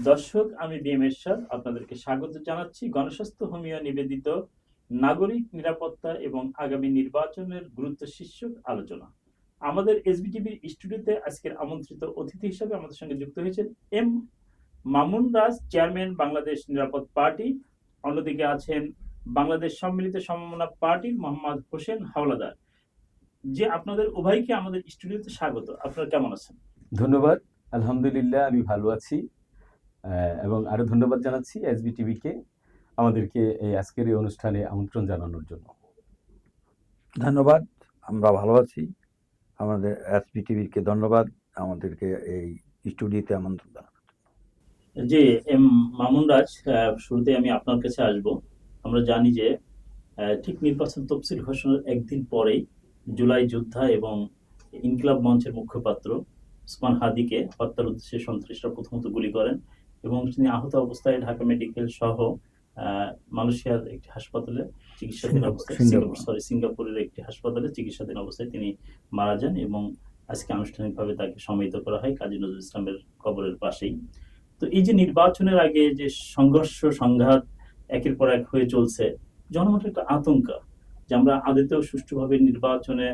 দর্শক, আমি বিএম এরশাদ আপনাদেরকে স্বাগত জানাচ্ছি গণস্বাস্থ্য হোমিও নিবেদিত নাগরিক নিরাপত্তা এবং আগামী নির্বাচনের গুরুত্ব শীর্ষক আলোচনা। আমাদের এসবিটিভির স্টুডিওতে আজকের আমন্ত্রিত অতিথি হিসেবে আমাদের সঙ্গে যুক্ত হয়েছেন এম মামুন রাজ, চেয়ারম্যান বাংলাদেশ নিরাপদ পার্টি। অন্যদিকে আছেন বাংলাদেশ সম্মিলিত সমমনা পার্টির মোহাম্মদ হোসেন হাওলাদার। যে আপনাদের উভয়কে আমাদের স্টুডিওতে স্বাগত। আপনারা কেমন আছেন? ধন্যবাদ, আলহামদুলিল্লাহ আমি ভালো আছি। এবং আরো ধন্যবাদ জানাচ্ছি এসবিটিভিকে আমাদেরকে এই আজকের এই অনুষ্ঠানে আমন্ত্রণ জানানোর জন্য। ধন্যবাদ, আমরা ভালো আছি। আমাদের এসবিটিভিকে ধন্যবাদ আমাদেরকে এই স্টুডিওতে আমন্ত্রণ জানানোর জন্য। জি এম মামুন রাজ, শুরুতে আমি আপনার কাছে আসব। আমরা জানি যে ঠিক নির্বাচন তফসিল ঘোষণার একদিন পরেই জুলাই যোদ্ধা এবং ইনকিলাব মঞ্চের মুখপাত্র ওসমান হাদিকে হত্যার উদ্দেশ্যে সন্ত্রাসীরা প্রথমত গুলি করেন এবং তিনি আহত অবস্থায় ঢাকা মেডিকেল সহ মালয়েশিয়ার একটি হাসপাতালে চিকিৎসাধীন অবস্থায় সিঙ্গাপুরের একটি হাসপাতালে চিকিৎসাধীন অবস্থায় তিনি মারা যান এবং আজকে আনুষ্ঠানিকভাবে তাকে সমাহিত করা হয় কাজী নজরুল ইসলামের কবরের পাশেই। তো এই যে নির্বাচনের আগে যে সংঘর্ষ সংঘাত একের পর এক হয়ে চলছে, জনমতের একটা আতঙ্ক যে আমরা আদতেও সুষ্ঠুভাবে নির্বাচনে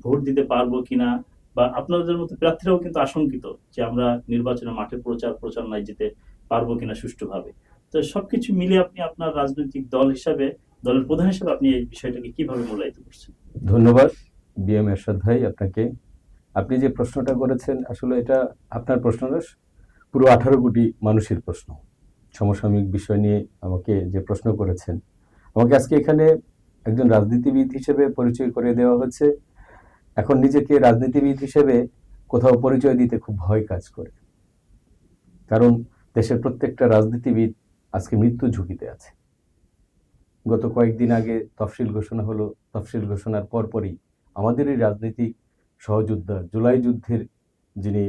ভোট দিতে পারবো কিনা, বা আপনাদের মতো প্রার্থীরাও কিন্তু আশঙ্কিত যে আমরা নির্বাচনের মাঠে প্রচারণায় যেতে পারবো কিনা সুষ্ঠুভাবে। তো সবকিছু মিলে আপনি আপনার রাজনৈতিক দলের প্রধান হিসেবে আপনি এই বিষয়টাকে কিভাবে মূল্যায়িত করছেন? ধন্যবাদ বিএম এরশাদ ভাই আপনাকে। আপনি যে প্রশ্নটা করেছেন আসলে এটা আপনার প্রশ্নটা পুরো 18 কোটি মানুষের প্রশ্ন। সমসাময়িক বিষয় নিয়ে আমাকে যে প্রশ্ন করেছেন, আমাকে আজকে এখানে একজন রাজনীতিবিদ হিসেবে পরিচয় করে দেওয়া হচ্ছে। এখন নিজেকে রাজনীতিবিদ হিসেবে কোথাও পরিচয় দিতে খুব ভয় কাজ করে, কারণ দেশের প্রত্যেকটা রাজনীতিবিদ আজকে মৃত্যু ঝুঁকিতে আছে। গত কয়েকদিন আগে তফসিল ঘোষণা হলো, তফসিল ঘোষণার পরপরই আমাদের এই রাজনৈতিক সহযোদ্ধা, জুলাই যুদ্ধের যিনি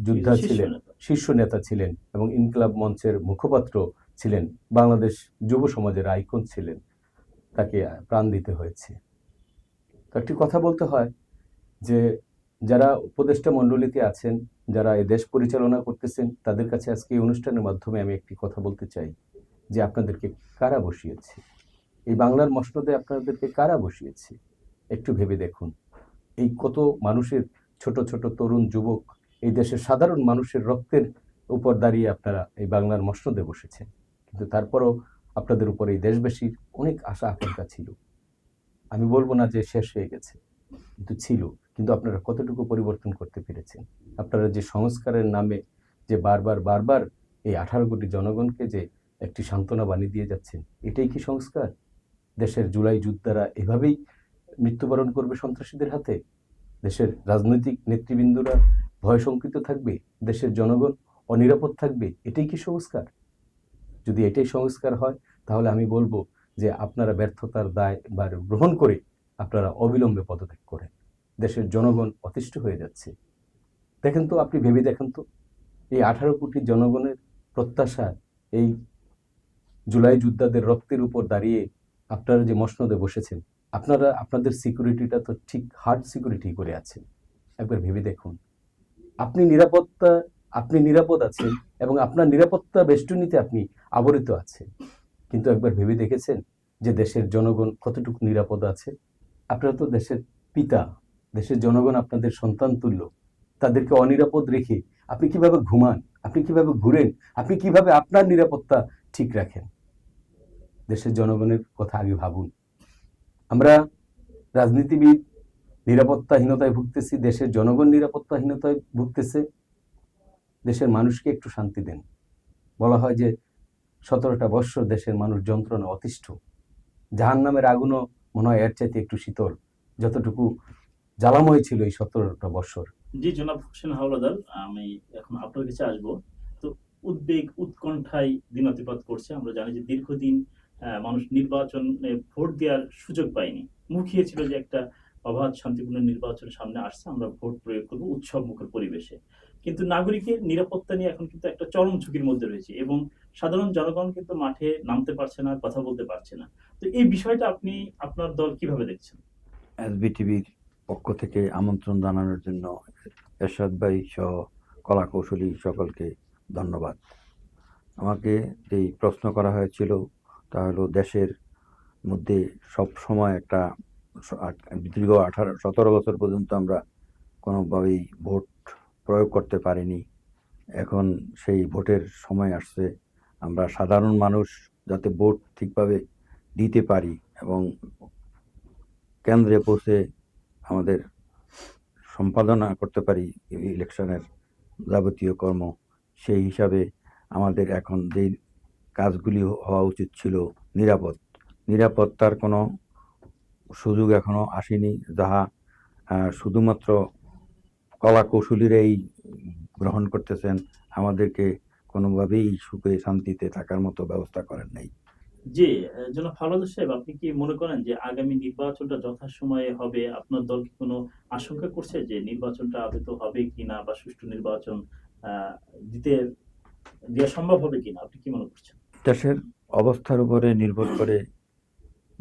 যোদ্ধা ছিলেন, শীর্ষ নেতা ছিলেন এবং ইনকিলাব মঞ্চের মুখপাত্র ছিলেন, বাংলাদেশ যুব সমাজের আইকন ছিলেন, তাকে প্রাণ দিতে হয়েছে। তো একটি কথা বলতে হয় যে যারা উপদেষ্টা মণ্ডলীতে আছেন, যারা এই দেশ পরিচালনা করতেছেন, তাদের কাছে আজকে এই অনুষ্ঠানের মাধ্যমে আমি একটি কথা বলতে চাই যে আপনাদেরকে কারা বসিয়েছে, এই বাংলার মসনদে আপনাদেরকে কারা বসিয়েছে একটু ভেবে দেখুন। এই কত মানুষের, ছোট ছোট তরুণ যুবক, এই দেশের সাধারণ মানুষের রক্তের উপর দাঁড়িয়ে আপনারা এই বাংলার মসনদে বসেছেন, কিন্তু তারপরও আপনাদের উপর এই দেশবাসীর অনেক আশা আকাঙ্ক্ষা ছিল। আমি বলবো না যে শেষ হয়ে গেছে, কিন্তু ছিল। কিন্তু আপনারা কতটুকু পরিবর্তন করতে পেরেছেন? আপনারা যে সংস্কারের নামে যে বারবার এই 18 কোটি জনগণকে যে একটি সান্ত্বনা বাণী দিয়ে যাচ্ছেন, এটাই কি সংস্কার? দেশের জুলাই যোদ্ধারা এভাবেই মৃত্যুবরণ করবে সন্ত্রাসীদের হাতে? দেশের রাজনৈতিক নেতৃবৃন্দরা ভয় শঙ্কিত থাকবে? দেশের জনগণ অনিরাপদ থাকবে? এটাই কি সংস্কার? যদি এটাই সংস্কার হয়, তাহলে আমি বলবো যে আপনারা ব্যর্থতার দায় গ্রহণ করে আপনারা অবিলম্বে পদত্যাগ করেন। দেশের জনগণ অতিষ্ঠ হয়ে যাচ্ছে। দেখেন তো, আপনি ভেবে দেখেন তো, এই 18 কোটি জনগণের প্রত্যাশা, এই জুলাই যোদ্ধাদের রক্তের উপর দাঁড়িয়ে আপনারা যে মসনদে বসেছেন, আপনারা আপনাদের সিকিউরিটিটা তো ঠিক হার্ড সিকিউরিটি করে আছেন। একবার ভেবে দেখুন, আপনি নিরাপদ আছেন এবং আপনার নিরাপত্তা বেষ্টনীতে আপনি আবরিত আছেন, কিন্তু একবার ভেবে দেখেছেন যে দেশের জনগণ কতটুকু নিরাপদ আছে? আপনারা তো দেশের পিতা, দেশের জনগণ আপনাদের সন্তান তুল্য। তাদেরকে অনিরাপদ রেখে আপনি কিভাবে ঘুমান, আপনি কিভাবে ঘুরেন, আপনি কিভাবে আপনার নিরাপত্তা ঠিক রাখেন? দেশের জনগণের কথা আগে ভাবুন। আমরা রাজনীতিবিদ নিরাপত্তাহীনতায় ভুগতেছি, দেশের জনগণ নিরাপত্তাহীনতায় ভুগতেছে। দেশের মানুষকে একটু শান্তি দেন। বলা হয় যে 17টা বৎসর দেশের মানুষ যন্ত্রণা অতিষ্ঠ। জাহান্নামের আগুনও মনে হয় এর চাইতে একটু শীতল, যতটুকু জ্বালাময় ছিল এই 17টা বৎসর। জি জনাব হোসেন হাওলাদার, আমি এখন আপনার কাছে আসবো। তো উদ্বেগ উৎকণ্ঠায় দিনাতিপাত করছে। আমরা জানি যে দীর্ঘদিন মানুষ নির্বাচনে ভোট দেওয়ার সুযোগ পায়নি। মুখিয়ে ছিল যে একটা অবাধ শান্তিপূর্ণ নির্বাচন সামনে আসছে, আমরা ভোট প্রয়োগ করবো উৎসব মুখর পরিবেশে। কিন্তু নাগরিকের নিরাপত্তা নিয়ে এখন কিন্তু একটা চরম ঝুঁকির মধ্যে রয়েছে এবং সাধারণ জনগণ কিন্তু মাঠে নামতে পারছে না, কথা বলতে পারছে না। তো এই বিষয়টা আপনি আপনার দল কিভাবে দেখছেন? এসবিটিভির পক্ষ থেকে আমন্ত্রণ জানানোর জন্য এরশাদ ভাই সহ কলা কৌশলী সকলকে ধন্যবাদ। আমাকে যেই প্রশ্ন করা হয়েছিল তা হলো দেশের মধ্যে সব সময় একটা দীর্ঘ 17 বছর পর্যন্ত আমরা কোনোভাবেই ভোট প্রয়োগ করতে পারিনি। এখন সেই ভোটের সময় আসছে, আমরা সাধারণ মানুষ যাতে ভোট ঠিকভাবে দিতে পারি এবং কেন্দ্রে পৌঁছে আমাদের সম্পাদনা করতে পারি ইলেকশনের যাবতীয় কর্ম, সেই হিসাবে আমাদের এখন যেই কাজগুলি হওয়া উচিত ছিল নিরাপত্তার কোনো সুযোগ এখনো আসেনি, যাহা শুধুমাত্র কলা কৌশলীরাই গ্রহণ করতেছেন, আমাদেরকে কোনোভাবেই সুখে শান্তিতে থাকার মতো ব্যবস্থা করেন নাই। জি, জনাব হাওলাদার সাহেব, আপনি কি মনে করেন যে আগামী নির্বাচনটা যথাসময়ে হবে? আপনার দল কি কোনো আশঙ্কা করছে যে নির্বাচনটা আদৌ হবে কিনা বা সুষ্ঠু নির্বাচন আহ, দিতে দেওয়া সম্ভব হবে কিনা? আপনি কি মনে করছেন? দেশের অবস্থার উপরে নির্ভর করে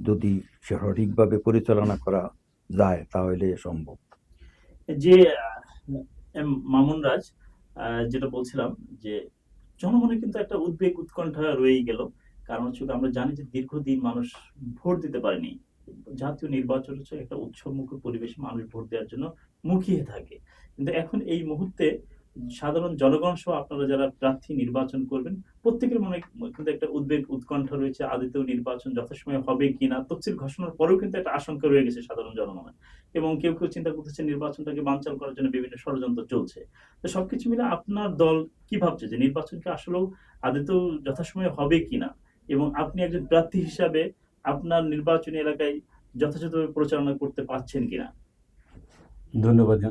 যদি সঠিকভাবে পরিচালনা করা যায় তাহলে সম্ভব। যে মামুন রাজ, যেটা বলছিলাম যে জনমনে কিন্তু একটা উদ্বেগ উৎকণ্ঠা রয়েই গেল। কারণ হচ্ছে আমরা জানি যে দীর্ঘদিন মানুষ ভোট দিতে পারেনি। জাতীয় নির্বাচন হচ্ছে একটা উৎসবমুখর পরিবেশে মানুষ ভোট দেওয়ার জন্য মুখিয়ে থাকে। কিন্তু এখন এই মুহূর্তে সাধারণ জনগণ সহ আপনারা যারা প্রার্থী নির্বাচন করবেন, প্রত্যেকের মনে কিন্তু একটা উদ্বেগ উৎকণ্ঠা রয়েছে, আদৌ নির্বাচন যথাসময়ে হবে কিনা। তফসিল ঘোষণার পরেও কিন্তু একটা আশঙ্কা রয়ে গেছে সাধারণ জনমনে, এবং কেউ কেউ চিন্তা করতেছে নির্বাচনটাকে বানচাল করার জন্য বিভিন্ন ষড়যন্ত্র চলছে। তো সবকিছু মিলে আপনার দল কি ভাবছে যে নির্বাচনকে আসলেও আদৌ যথাসময়ে হবে কিনা, এবং আপনি একজন প্রার্থী হিসাবে আপনার নির্বাচনী এলাকায় যথাযথভাবে প্রচারণা করতে পারছেন কিনা? ধন্যবাদ।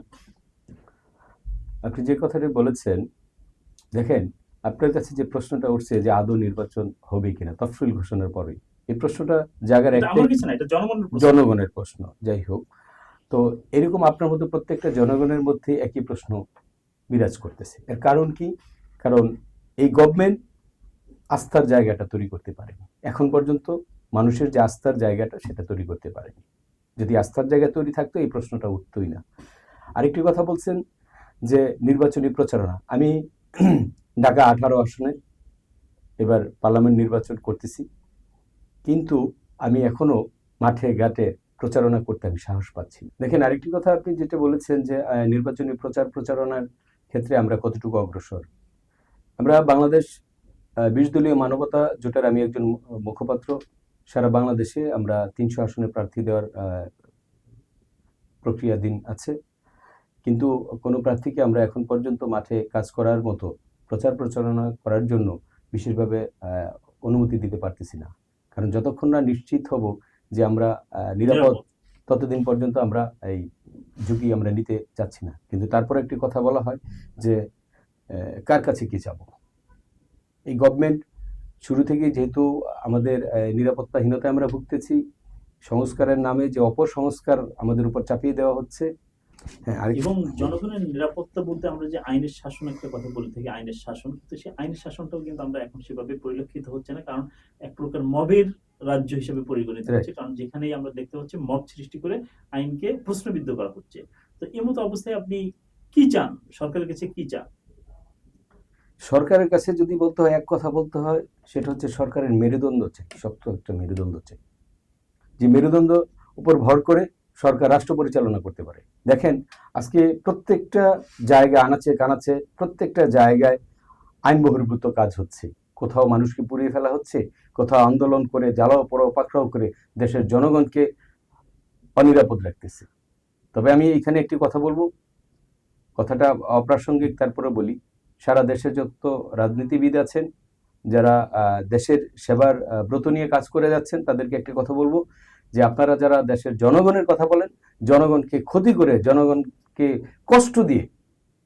আপনি যে কথাটি বলেছেন, দেখেন, আপনার কাছে যে প্রশ্নটা উঠছে যে আদৌ নির্বাচন হবে কিনা তফসিল ঘোষণার পরেই, এই প্রশ্নটা জায়গার এটা একটাই, আমার কিছু না, এটা জনগণের প্রশ্ন। জনগণের প্রশ্ন। যাই হোক, তো এরকম আপনার মধ্যে প্রত্যেকটা জনগণের মধ্যে একই প্রশ্ন বিরাজ করতেছে। এর কারণ কি? কারণ এই গভর্নমেন্ট আস্থার জায়গাটা তৈরি করতে পারেনি এখন পর্যন্ত। মানুষের যে আস্থার জায়গাটা সেটা তৈরি করতে পারেনি। যদি আস্থার জায়গা তৈরি থাকতো এই প্রশ্নটা উঠতোই না। আরেকটি কথা বলছেন যে নির্বাচনী প্রচারণা। আমি ঢাকা 18 আসনে এবার পার্লামেন্ট নির্বাচন করতেছি, কিন্তু আমি এখনো মাঠে ঘাটে প্রচারণা করতে আমি সাহস পাচ্ছি না। দেখেন, আরেকটি কথা আপনি যেটা বলেছেন যে নির্বাচনী প্রচারণার ক্ষেত্রে আমরা কতটুকু অগ্রসর। আমরা বাংলাদেশ 20 দলীয় মানবতা জোটের আমি একজন মুখপাত্র। সারা বাংলাদেশে আমরা 300 আসনে প্রার্থী দেওয়ার প্রক্রিয়াধীন আছে, কিন্তু কোনো প্রার্থীকে আমরা এখন পর্যন্ত মাঠে কাজ করার মতো প্রচারণা করার জন্য বিশেষভাবে অনুমতি দিতে পারতেছি না। কারণ যতক্ষণ না নিশ্চিত হব যে আমরা নিরাপদ, ততদিন পর্যন্ত আমরা এই ঝুঁকি আমরা নিতে চাচ্ছি না। কিন্তু তারপর একটি কথা বলা হয় যে কার কাছে কি যাব। এই গভর্নমেন্ট শুরু থেকে যেহেতু আমাদের নিরাপত্তাহীনতায় আমরা ভুগতেছি, সংস্কারের নামে যে অপসংস্কার আমাদের উপর চাপিয়ে দেওয়া হচ্ছে। এবং জনগণের নিরাপত্তা বলতে আমরা যে আইনের শাসন একটা কথা বলে থাকি, আইনের শাসন, কিন্তু সেই আইনের শাসনটাও কিন্তু আমরা এখন সেভাবে পরিলক্ষিত হচ্ছে না। কারণ এক প্রকার মবের রাজ্য হিসেবে পরিগণিত হচ্ছে। কারণ যেখানেই আমরা দেখতে পাচ্ছি মব সৃষ্টি করে আইনকে প্রশ্নবিদ্ধ করা হচ্ছে। তো এমতো অবস্থায় আপনি কি চান, সরকারের কাছে কি চান? সরকারের কাছে যদি বলতে হয়, এক কথা বলতে হয়, সেটা হচ্ছে সরকারের মেরুদণ্ড চাই, শক্ত একটা মেরুদণ্ড চাই, যে মেরুদণ্ড উপর ভর করে সরকার রাষ্ট্র পরিচালনা করতে পারে। দেখেন, আজকে প্রত্যেকটা জায়গায় আনাচে কানাচে প্রত্যেকটা জায়গায় আইন বহির্ভূত কাজ হচ্ছে। কোথাও মানুষকে পুড়িয়ে ফেলা হচ্ছে, কোথাও আন্দোলন করে জ্বালাও পোড়াও পাকড়াও করে দেশের জনগণকে অনিরাপদ রাখতেছে। তবে আমি এখানে একটি কথা বলবো, কথাটা অপ্রাসঙ্গিক, তারপরে বলি। সারা দেশে যত রাজনীতিবিদ আছেন যারা দেশের সেবার ব্রত নিয়ে কাজ করে যাচ্ছেন, তাদেরকে একটি কথা বলবো যে আপনারা যারা দেশের জনগণের কথা বলেন, জনগণকে ক্ষতি করে, জনগণকে কষ্ট দিয়ে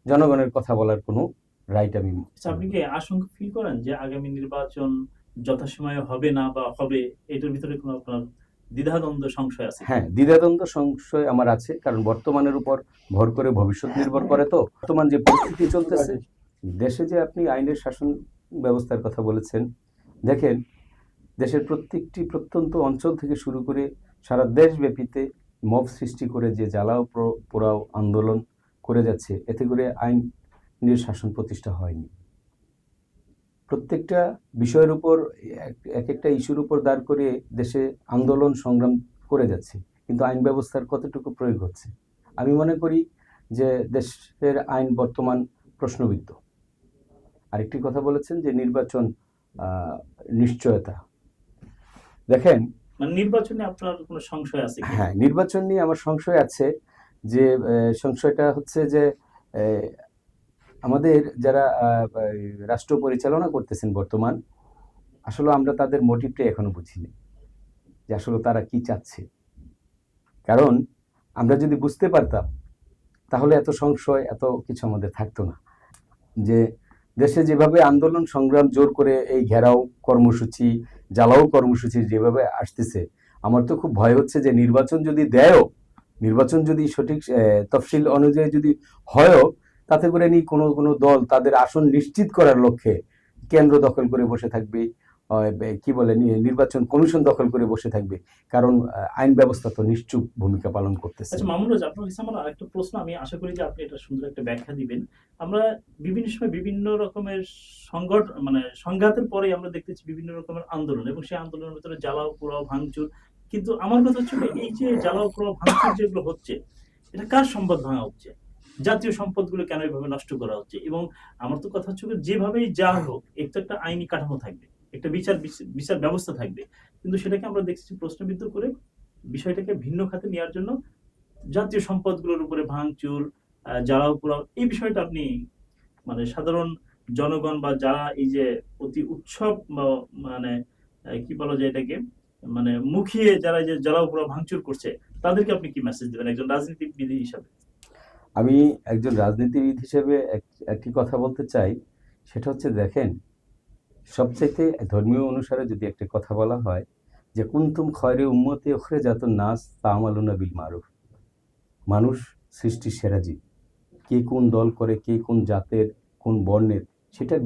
জনগণের কথা বলার কোনো রাইট আমি। আপনি কি আশঙ্কা ফিল করেন যে আগামী নির্বাচন যথাসময়ে হবে না বা হবে, এটার ভিতরে কোনো আপনার দ্বিধাদ্বন্দ্ব সংশয় আছে? হ্যাঁ, দ্বিধাদ্বন্দ্ব সংশয় আমার আছে, কারণ বর্তমানের উপর ভর করে ভবিষ্যৎ নির্ভর করে। তো বর্তমান যে পরিস্থিতি চলতেছে দেশে, যে আপনি আইনের শাসন ব্যবস্থার কথা বলেছেন, দেখেন দেশের প্রত্যেকটি প্রত্যন্ত অঞ্চল থেকে শুরু করে সারা দেশব্যাপীতে মব সৃষ্টি করে যে জ্বালাও পোড়াও আন্দোলন করে যাচ্ছে, এতে করে আইনের শাসন প্রতিষ্ঠা হয়নি। প্রত্যেকটা বিষয়ের উপর এক একটা ইস্যুর উপর দাঁড় করে দেশে আন্দোলন সংগ্রাম করে যাচ্ছে, কিন্তু আইন ব্যবস্থার কতটুকু প্রয়োগ হচ্ছে? আমি মনে করি যে দেশের আইন বর্তমান প্রশ্নবিদ্ধ। আরেকটি কথা বলেছেন যে নির্বাচন নিশ্চয়তা। দেখেন, মানে নির্বাচনে আপনার কোনো সংশয় আছে কি? হ্যাঁ, নির্বাচন নিয়ে আমার সংশয় আছে। যে সংশয়টা হচ্ছে যে আমাদের যারা রাষ্ট্র পরিচালনা করতেছেন বর্তমান, আসলে আমরা তাদের মোটিভটা এখনো বুঝিনি, যে আসলে তারা কি চাচ্ছে। কারণ আমরা যদি বুঝতে পারতাম তাহলে এত সংশয়, এত কিছু আমাদের থাকতো না। যে দেশে যেভাবে আন্দোলন সংগ্রাম জোর করে এই ঘেরাও কর্মসূচি, জ্বালাও কর্মসূচি যেভাবে আসতেছে, আমার তো খুব ভয় হচ্ছে যে নির্বাচন যদি দেয়ও, নির্বাচন যদি সঠিক তফসিল অনুযায়ী যদি হয়ও, তাতে করে নি কোনো কোনো দল তাদের আসন নিশ্চিত করার লক্ষ্যে কেন্দ্র দখল করে বসে থাকবে, কি বলে নির্বাচন কমিশন দখল করে বসে থাকবে। কারণ আইন ব্যবস্থা তো নিশ্চুপ ভূমিকা পালন করতেছে। আচ্ছা মামুন রাজ, আপনার কাছে আমার আরেকটা প্রশ্ন, আমি আশা করি যে আপনি এটা সুন্দর একটা ব্যাখ্যা দিবেন। আমরা বিভিন্ন সময় বিভিন্ন রকমের সংঘাতের পরে আমরা দেখতেছি বিভিন্ন রকমের আন্দোলন, এবং সেই আন্দোলনের ভিতরে জ্বালাও পোড়াও ভাঙচুর। কিন্তু আমার কথা হচ্ছে এই যে জ্বালাও পোড়াও ভাঙচুর যেগুলো হচ্ছে, এটা কার সম্পদ ভাঙা হচ্ছে? জাতীয় সম্পদগুলো কেন এভাবে নষ্ট করা হচ্ছে? এবং আমার তো কথা হচ্ছে যেভাবেই যা হোক, একটা একটা আইনি কাঠামো থাকবে, একটা বিচার ব্যবস্থা থাকবে, কিন্তু সেটাকে আমরা দেখছি প্রশ্নবিদ্ধ করে বিষয়টাকে ভিন্ন খাতে নেওয়ার জন্য জাতীয় সম্পদগুলোর উপরে ভাঙচুর, জ্বালাও পোড়াও, এই বিষয়টা আপনি মানে সাধারণ জনগণ বা যারা এই যে অতি উৎসব মানে কি বলা যায় এটাকে, মানে মুখিয়ে যারা এই যে জ্বালাও পোড়াও ভাঙচুর করছে, তাদেরকে আপনি কি মেসেজ দেবেন একজন রাজনীতিবিদ হিসাবে? আমি একজন রাজনীতিবিদ হিসেবে একটি কথা বলতে চাই, সেটা হচ্ছে দেখেন, সবচাইতে ধর্মীয় অনুসারে যদি একটা কথা বলা হয় যে কুনতুম খয়রে উম্মতি উখরিজাতুন নাস তা'মালুনা বিল মারুফ। মানুষ সৃষ্টির সেরা জীব। কে কোন দল করে, কে কোন জাতের, কোন বর্ণের, সেটা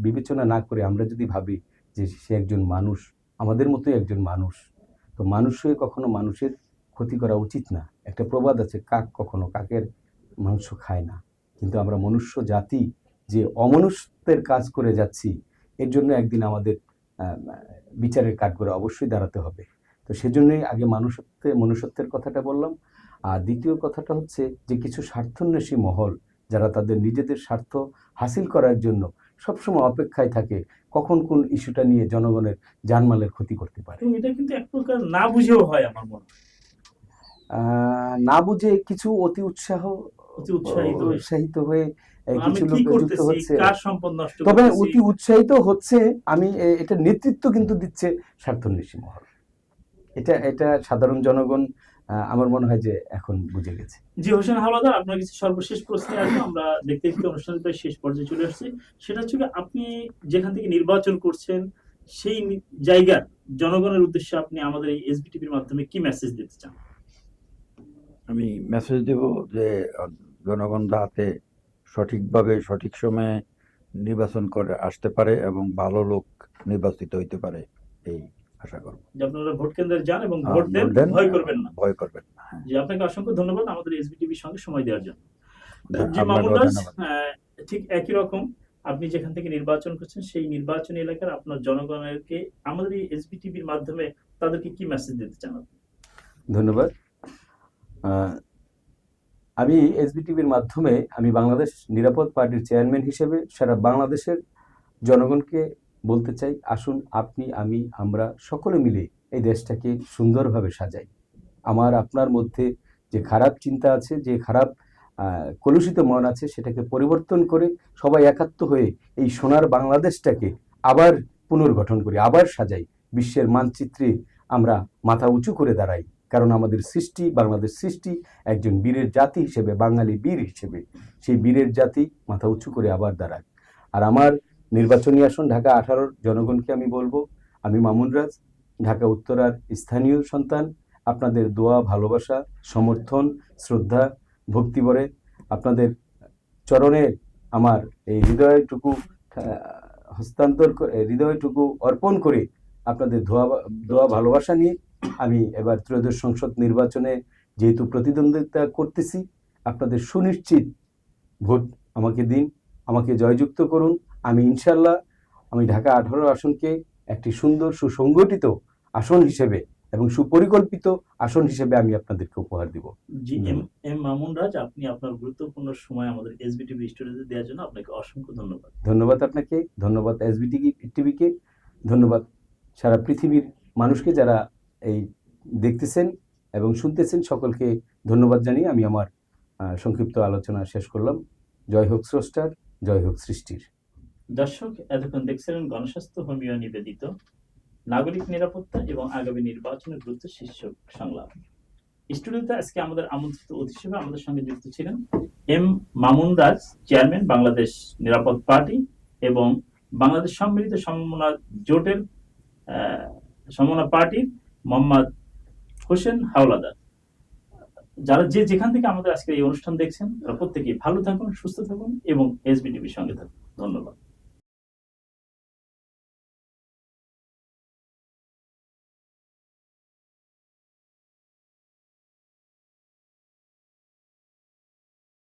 বিবেচনা না করে আমরা যদি ভাবি যে সে একজন মানুষ, আমাদের মতোই একজন মানুষ, তো মানুষ হয়ে কখনো মানুষের ক্ষতি করা উচিত না। একটা প্রবাদ আছে, কাক কখনো কাকের মাংস খায় না। কিন্তু আমরা মনুষ্য জাতি যে অমনুষ্যের কাজ করে যাচ্ছি, এর জন্য একদিন আমাদের বিচারের কাঠগড়ায় অবশ্যই দাঁড়াতে হবে। তো সেজন্যই আগে মনুষ্যত্বের কথাটা বললাম। আর দ্বিতীয় কথাটা হচ্ছে যে কিছু স্বার্থান্বেষী মহল, যারা তাদের নিজেদের স্বার্থ হাসিল করার জন্য সবসময় অপেক্ষায় থাকে কখন কোন ইস্যুটা নিয়ে জনগণের জানমালের ক্ষতি করতে পারে। এবং এটা কিন্তু এক প্রকার না বুঝেও হয় আমার মনে হয়। না বুঝে কিছু অতি উৎসাহিত হয়ে কিছু লোক যুক্ত হচ্ছে, তবে অতি উৎসাহিত হচ্ছে। আমি এটা নেতৃত্ব কিন্তু দিচ্ছে স্বার্থান্বেষী মহল। এটা সাধারণ জনগণ আমার মনে হয় যে এখন বুঝে গেছে। জি হোসেন হাওলাদার, আপনার কাছে সর্বশেষ প্রশ্নে আসবো। আমরা দেখতে দেখতে অনুষ্ঠানের প্রায় শেষ পর্যায়ে চলে আসছি। সেটা হচ্ছে আপনি যেখান থেকে নির্বাচন করছেন, সেই জায়গার জনগণের উদ্দেশ্যে আপনি আমাদের এই এসবিটিভির মাধ্যমে কি মেসেজ দিতে চান? আমি মেসেজ দেব যে জনগণ যাতে সঠিকভাবে সঠিক সময়ে নির্বাচন করে আসতে পারে এবং ভালো লোক নির্বাচিত হইতে পারে, এই আশা করব। যে আপনারা ভোট কেন্দ্রে যান এবং ভোট দেন, ভয় করবেন না। ভয় করবেন না। জি, আপনাকে অসংখ্য ধন্যবাদ আমাদের এসবিটিভির সঙ্গে সময় দেওয়ার জন্য। জি মামুন রাজ, ঠিক একই রকম আপনি যেখান থেকে নির্বাচন করছেন, সেই নির্বাচনী এলাকার আপনার জনগণকে আমাদের এই এসবিটিভির মাধ্যমে তাদেরকে কি মেসেজ দিতে চান? ধন্যবাদ। আমি এসবিটিভির মাধ্যমে আমি বাংলাদেশ নিরাপদ পার্টির চেয়ারম্যান হিসেবে সারা বাংলাদেশের জনগণকে বলতে চাই, আসুন আপনি, আমি, আমরা সকলে মিলে এই দেশটাকে সুন্দরভাবে সাজাই। আমার আপনার মধ্যে যে খারাপ চিন্তা আছে, যে খারাপ কলুষিত মন আছে, সেটাকে পরিবর্তন করে সবাই একাত্ম হয়ে এই সোনার বাংলাদেশটাকে আবার পুনর্গঠন করি, আবার সাজাই। বিশ্বের মানচিত্রে আমরা মাথা উঁচু করে দাঁড়াই, কারণ আমাদের সৃষ্টি, বাংলাদেশ সৃষ্টি একজন বীরের জাতি হিসেবে, বাঙালি বীর হিসেবে, সেই বীরের জাতি মাথা উঁচু করে আবার দাঁড়ায়। আর আমার নির্বাচনী আসন ঢাকা 18 জনগণকে আমি বলবো, আমি মামুন রাজ, ঢাকা উত্তরার স্থানীয় সন্তান, আপনাদের দোয়া, ভালোবাসা, সমর্থন, শ্রদ্ধা, ভক্তিভরে আপনাদের চরণে আমার এই হৃদয়টুকু হৃদয়টুকু অর্পণ করে আপনাদের দোয়া ভালোবাসা নিয়ে আমি এবার ত্রয়োদশ সংসদ নির্বাচনে যেহেতু প্রতিদ্বন্দ্বিতা করতেছি, আপনাদের সুনিশ্চিত ভোট আমাকে দিন, আমাকে জয়যুক্ত করুন। আমি ইনশাল্লাহ আমি ঢাকা 18 আসনকে একটি সুন্দর সুসংগঠিত আসন হিসেবে এবং সুপরিকল্পিত আসন হিসেবে আমি আপনাদেরকে উপহার দিব। জি এম মামুন রাজ, আপনি আপনার গুরুত্বপূর্ণ সময় আমাদের এসবিটিভি স্টুডিওতে দেওয়ার জন্য আপনাকে অসংখ্য ধন্যবাদ। ধন্যবাদ আপনাকে, ধন্যবাদ এসবিটি টিভিকে, ধন্যবাদ সারা পৃথিবীর মানুষকে যারা এই দেখতেছেন এবং শুনতেছেন, সকলকে ধন্যবাদ জানিয়ে আমি আমার সংক্ষিপ্ত আলোচনা শেষ করলাম। জয় হোক স্রষ্টার, জয় হোক সৃষ্টির। দর্শক, এতক্ষণ দেখছিলেন গণস্বাস্থ্য হোমিও নিবেদিত নাগরিক নিরাপত্তা এবং আগামী নির্বাচনের গুরুত্ব শীর্ষক সংলাপ। স্টুডিওতে আজকে আমাদের আমন্ত্রিত অতিথি হিসেবে আমাদের সঙ্গে যুক্ত ছিলেন এম মামুন রাজ, চেয়ারম্যান বাংলাদেশ নিরাপদ পার্টি এবং বাংলাদেশ সম্মিলিত সমমনা জোটের সমমনা পার্টির মোহাম্মদ হোসেন হাওলাদার। যারা যেখান থেকে আমাদের আজকে এই অনুষ্ঠান দেখছেন, তারা প্রত্যেকেই ভালো থাকুন, সুস্থ থাকুন এবং এসবিটিভির সঙ্গে থাকুন। ধন্যবাদ।